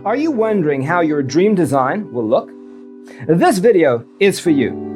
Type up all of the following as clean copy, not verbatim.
Are you wondering how your dream design will look? This video is for you.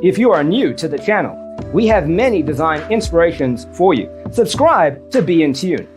If you are new to the channel, we have many design inspirations for you. Subscribe to be in tune.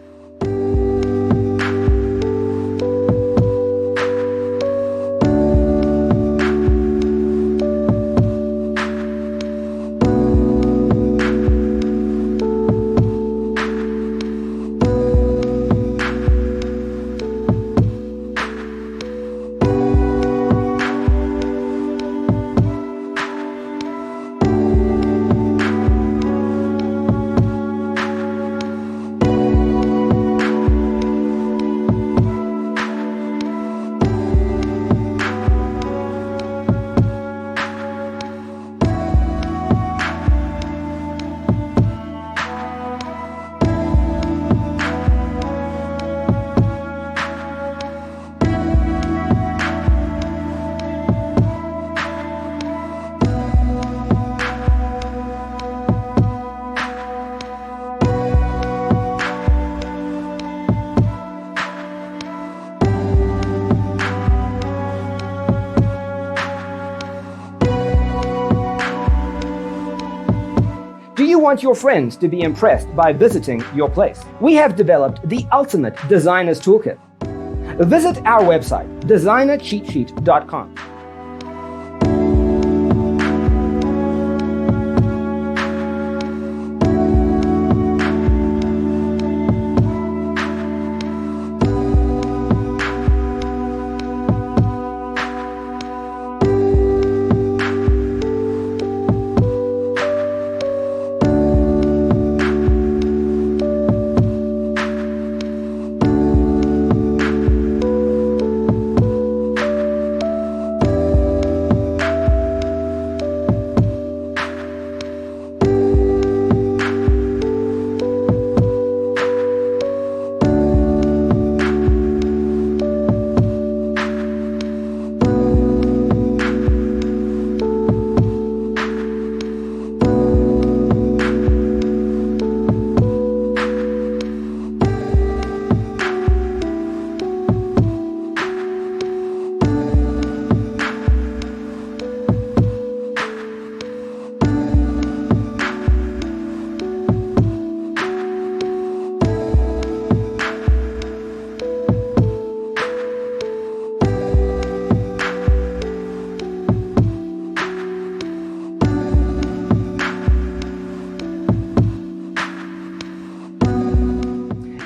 Do you want your friends to be impressed by visiting your place? We have developed the ultimate designer's toolkit. Visit our website, designercheatsheet.com.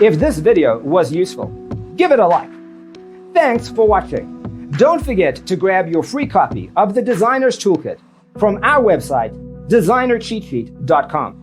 If this video was useful, give it a like. Thanks for watching. Don't forget to grab your free copy of the Designer's Toolkit from our website, designercheatsheet.com.